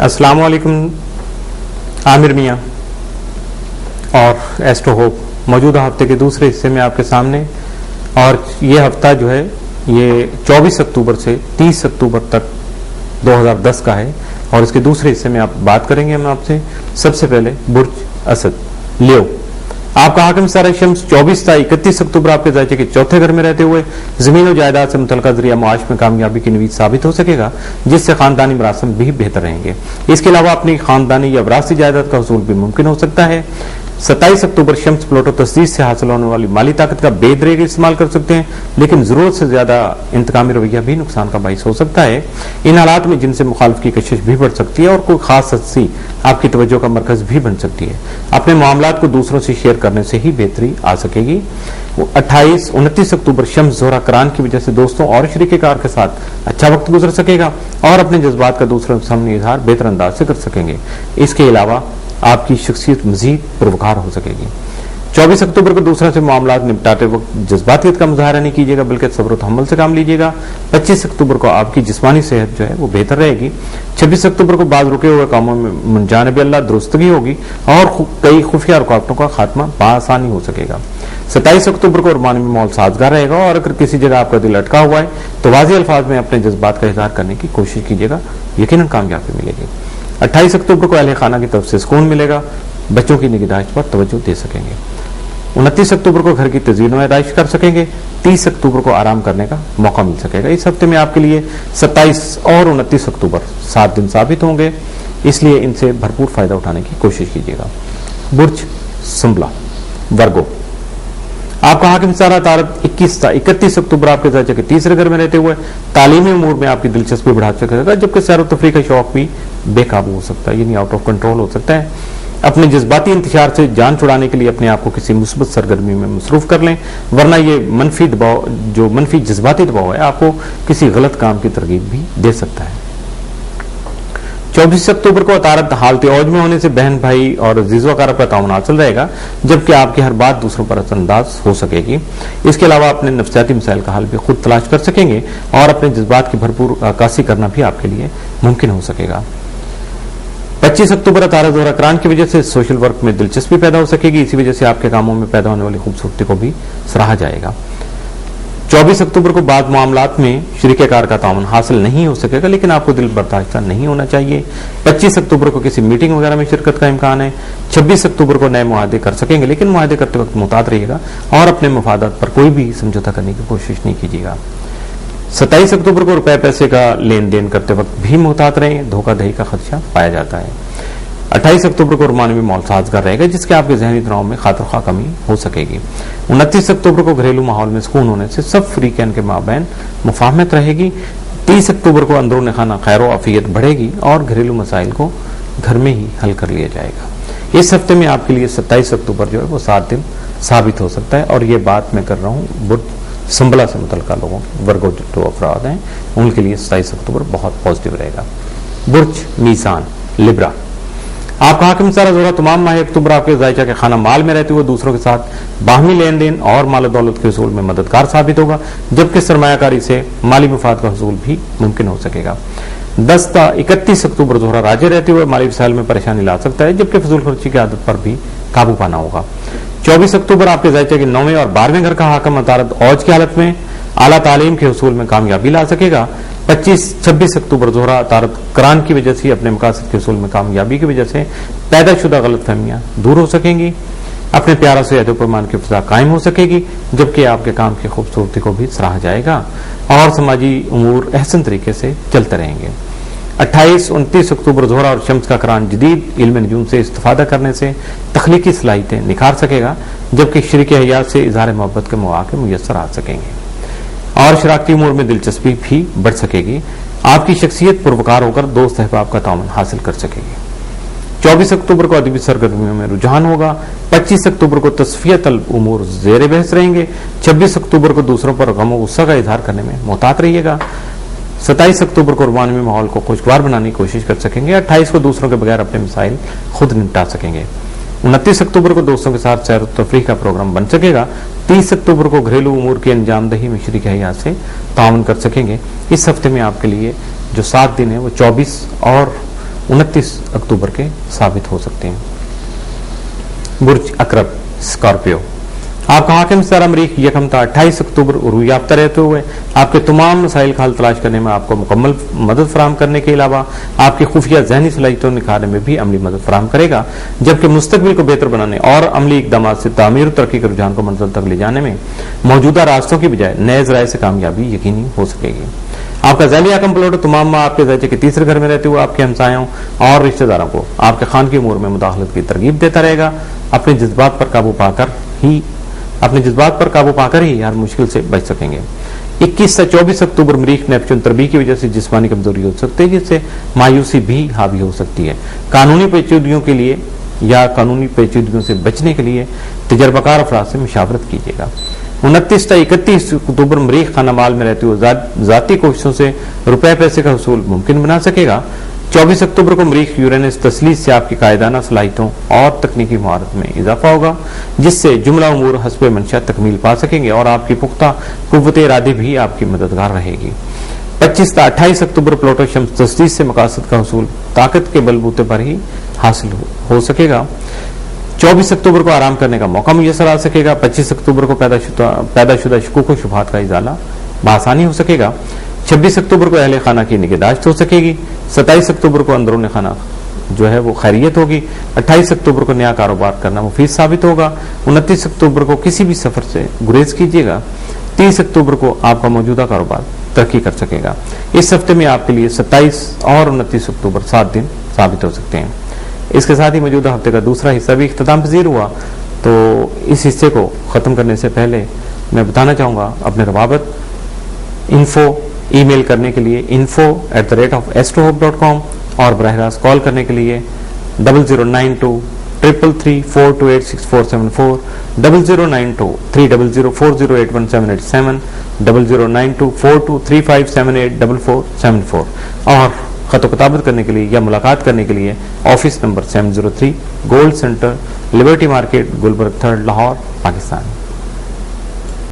अस्सलाम वालेकुम, आमिर मियाँ और एस्ट्रो होप मौजूदा हफ्ते के दूसरे हिस्से में आपके सामने। और ये हफ्ता जो है ये 24 अक्टूबर से 30 अक्टूबर तक 2010 का है और इसके दूसरे हिस्से में आप बात करेंगे हम आपसे। सबसे पहले बुर्ज असद लियो, आपका हाकिम सारा शम्स 24 से 31 अक्टूबर आपके जायचे के चौथे घर में रहते हुए जमीन और जायदाद से मुतल्लिका जरिया मुआश में कामयाबी की नवीद साबित हो सकेगा, जिससे खानदानी मरासम भी बेहतर रहेंगे। इसके अलावा अपनी खानदानी या विरासती जायदाद का हसूल भी मुमकिन हो सकता है। 27 अक्टूबर शम्स प्लूटो तस्दीस से हासिल होने वाली माली ताकत का बेदरेग इस्तेमाल कर सकते हैं, लेकिन जरूरत से ज्यादा इंतकामी रवैया भी नुकसान का बाइस हो सकता है। इन हालात में जिनसे मुखालिफ की कशिश भी बढ़ सकती है और कोई खास हस्ती आपकी तवज्जो का मरकज भी बन सकती है। अपने मामलात को दूसरों से शेयर करने से ही बेहतरी आ सकेगी। 28-29 अक्टूबर शम्स जोहरा करान की वजह से दोस्तों और शरीकेकार के साथ अच्छा वक्त गुजर सकेगा और अपने जज्बात का दूसरों के सामने इजहार बेहतर अंदाज से कर सकेंगे। इसके अलावा आपकी शख्सियत मजीद पुरवकार हो सकेगी। 24 अक्टूबर को दूसरों से मामलात निपटाते वक्त जज्बातियत का मुजाहरा नहीं कीजिएगा, बल्कि सब्र और तहम्मुल से काम लीजिएगा। 25 अक्टूबर को आपकी जिस्मानी सेहत जो है वो बेहतर रहेगी। 26 अक्टूबर को बाज रुके हुए कामों में मुंजानब अल्लाह दुरुस्तगी होगी और कई खुफिया रुकावटों का खात्मा बआसानी हो सकेगा। 27 अक्टूबर को रुमानी में माहौल साजगार रहेगा और अगर किसी जगह आपका दिल अटका हुआ है तो वाज़ेह अल्फाज में अपने जज्बात का इजहार करने की कोशिश कीजिएगा, यकीनन कामयाबी मिलेगी। 28 अक्टूबर को अहले खाना की तरफ से सुकून मिलेगा, बच्चों की निगहदाश्त पर तवज्जो दे सकेंगे। 29 अक्टूबर को घर की तज़ीन व आराइश कर सकेंगे। 30 अक्टूबर को आराम करने का मौका मिल सकेगा। इस हफ्ते में आपके लिए 27 और 29 अक्टूबर 7 दिन साबित होंगे, इसलिए इनसे भरपूर फायदा उठाने की कोशिश कीजिएगा। बुर्ज संबला वर्गो, आपका हाकिम सारा तारत 31 अक्टूबर आपके जायचे के तीसरे घर में रहते हुए तालीमी उमूर में आपकी दिलचस्पी बढ़ा सकेगा, जबकि सैर व तफरीह का शौक भी बेकाबू हो सकता है, यानी आउट ऑफ कंट्रोल हो सकता है। अपने जज्बाती इंतशार से जान छुड़ाने के लिए अपने आप को किसी मुस्बत सरगर्मी में मसरूफ कर लें, वरना ये मनफी दबाव, जो मनफी जज्बाती दबाव है, आपको किसी गलत काम की तरगीब भी दे सकता है। 24 अक्टूबर को अतारत हालत औज में होने से बहन भाई और अजीज़-व-अक़ारब का ताउन हासिल रहेगा, जबकि आपकी हर बात दूसरों पर असरअंदाज हो सकेगी। इसके अलावा अपने नफ्सियाती मसाइल का हल भी खुद तलाश कर सकेंगे और अपने जज्बात की भरपूर अक्कासी करना भी आपके लिए मुमकिन हो सकेगा। 25 अक्टूबर अतारत ज़ोहरा करान की वजह से सोशल वर्क में दिलचस्पी पैदा हो सकेगी, इसी वजह से आपके कामों में पैदा होने वाली खूबसूरती को भी सराहा जाएगा। 24 अक्टूबर को बाद मामलात में शरीकेकार का ताउन हासिल नहीं हो सकेगा, लेकिन आपको दिल बर्दाश्ता नहीं होना चाहिए। 25 अक्टूबर को किसी मीटिंग वगैरह में शिरकत का इम्कान है। 26 अक्टूबर को नए मुआहदे कर सकेंगे, लेकिन मुआहदे करते वक्त मुहतात रहिएगा और अपने मफादात पर कोई भी समझौता करने की कोशिश नहीं कीजिएगा। 27 अक्टूबर को रुपए पैसे का लेन देन करते वक्त भी मुहतात रहें, धोखाधड़ी का खदशा पाया जाता है। 28 अक्टूबर को रुमानवी माहौल साजगार रहेगा, जिसके आपके जहनी तनाव में खातिर कमी हो सकेगी। 29 अक्टूबर को घरेलू माहौल में सुकून होने से सब फ्रीकैन के माबैन मुफाहमत रहेगी। 30 अक्टूबर को अंदरून खाना खैर व आफियत बढ़ेगी और घरेलू मसाइल को घर में ही हल कर लिया जाएगा। इस हफ्ते में आपके लिए 27 अक्टूबर जो है वो 7 दिन साबित हो सकता है और ये बात मैं कर रहा हूँ बुर्ज संबला से मुतल्लिका लोगों की, वर्गो जो अफराद हैं उनके लिए 27 अक्टूबर बहुत पॉजिटिव रहेगा। बुर्ज मीज़ान लिब्रा, आपका हाकिम सारा ज़ोहरा तमाम माह अक्टूबर आपके जायचा के खाना माल में रहते हुए दूसरों के साथ बाहमी लेन देन और माल दौलत के हसूल में मददगार साबित होगा, जबकि सरमायाकारी से माली मुफाद का हसूल भी मुमकिन हो सकेगा। 10-31 अक्टूबर ज़ोहरा राजे रहते हुए माली वसाइल में परेशानी ला सकता है, जबकि फजूल खर्ची की आदत पर भी काबू पाना होगा। 24 अक्टूबर आपके जायचे के 9वें और 12वें घर का हाकिम अतारत औज की हालत में आला तालीम के हसूल में कामयाबी ला सकेगा। 25-26 अक्टूबर ज़ोहरा तारत करान की वजह से अपने मकासद के हसूल में कामयाबी की वजह से पैदाशुदा गलत फहमियां दूर हो सकेंगी। अपने प्यारा से अहद पैमान की फिजा कायम हो सकेगी, जबकि आपके काम की खूबसूरती को भी सराहा जाएगा और समाजी उमूर अहसन तरीके से चलते रहेंगे। 28-29 अक्टूबर ज़ोहरा और शम्स का करान जदीद इल्म नजूम से इस्तेफादा करने से तख्लीकी सलाहियतें निखार सकेगा, जबकि शरीक हयात से इजहार मोहब्बत के मौके मुयस्सर आ सकेंगे और शराकती उमूर में दिलचस्पी भी बढ़ सकेगी। आपकी शख्सियत पुरवकार होकर दोस्त अहबाब का ताउन हासिल कर सकेगी। 24 अक्टूबर को अदबी सरगर्मियों में रुझान होगा। 25 अक्टूबर को तस्फियत अल उमूर ज़ेर बहस रहेंगे। 26 अक्टूबर को दूसरों पर गम और गुस्सा का इजहार करने में मुहतात रहिएगा। 27 अक्टूबर को रुमानवी माहौल को खुशगवार बनाने की कोशिश कर सकेंगे। 28 को दूसरों के बगैर अपने मिसाइल खुद निपटा सकेंगे। 29 अक्टूबर को दोस्तों के साथ सैर तफरीह का प्रोग्राम बन सकेगा। 30 अक्टूबर को घरेलू उमूर की अंजामदही में शरीक हयात से ताउन कर सकेंगे। इस हफ्ते में आपके लिए जो 7 दिन है वो 24 और 29 अक्टूबर के साबित हो सकते हैं। बुर्ज अकरब स्कॉर्पियो, आपका हाकिम सितारा मरीख यकम था 28 अक्टूबर उरू याफ्ता रहते हुए आपके तमाम मसाइल का हल तलाश करने में आपको मुकम्मल मदद फराहम करने के अलावा आपकी खुफिया जहनी सलाहियतों निखारने में भी अमली मदद फराहम करेगा, जबकि मुस्तकबिल को बेहतर बनाने और अमली इकदाम से तामीर और तरक्की के रुझान को मंजिल तक ले जाने में मौजूदा रास्तों की बजाय नए जराए से कामयाबी यकीनी हो सकेगी। आपका ज़ैली आकम प्लॉट तमाम आपके ज़ैचे के तीसरे घर में रहते हुए आपके हमसायों और रिश्तेदारों को आपके खान की उमूर में मुदाखलत की तरगीब देता रहेगा। अपने जज्बात पर काबू पाकर ही हर मुश्किल से बच सकेंगे। 21 से 24 अक्टूबर मरीख नेपच्यून तरबी की वजह से जिस्मानी कमजोरी हो सकती है, जिससे मायूसी भी हावी हो सकती है। कानूनी पेचीदगियों के लिए या कानूनी पेचीदगियों से बचने के लिए तजर्बाकार अफराद से मुशावरत कीजिएगा। 29 से 31 अक्टूबर मरीख खाना माल में रहते हुए जाती कोशिशों से रुपए पैसे का हसूल मुमकिन बना सकेगा। 24 अक्टूबर को मरीख यूरेनस तसलीस से आपकी कायदाना सलाहियतों और तकनीकी महारत में इजाफा होगा, जिससे जुमला उमूर हस्बे मंशा तकमील पा सकेंगे और आपकी पुख्ता कुव्वत इरादे भी आपकी मददगार रहेगी। 25 से 28 अक्टूबर प्लूटो शम्स तसलीस से मकासद का हसूल ताकत के बलबूते पर ही हासिल हो सकेगा। 24 अक्टूबर को आराम करने का मौका मुयसर आ सकेगा। 25 अक्टूबर को पैदाशुदा शकूक व शुबहात का इजाला बआसानी हो सकेगा। 26 अक्टूबर को अहले खाना की निगहदाश्त हो सकेगी। 27 अक्टूबर को अंदरून खाना जो है वो खैरियत होगी। 28 अक्टूबर को नया कारोबार करना मुफीद साबित होगा। 29 अक्टूबर को किसी भी सफर से गुरेज कीजिएगा। 30 अक्टूबर को आपका मौजूदा कारोबार तरक्की कर सकेगा। इस हफ्ते में आपके लिए 27 और 29 अक्टूबर 7 दिन साबित हो सकते हैं। इसके साथ ही मौजूदा हफ्ते का दूसरा हिस्सा भी इख्तिताम पजीर हुआ। तो इस हिस्से को खत्म करने से पहले मैं बताना चाहूंगा अपने रवाबत ईमेल करने के लिए info@astrohope.com और बराह रास्त कॉल करने के लिए 0092-333-428-6474, 0092-300-4081787, 0092-4235784474 और खत किताबत करने के लिए या मुलाकात करने के लिए office number 703 gold centre, liberty market, Gulberg 3rd, Lahore, Pakistan.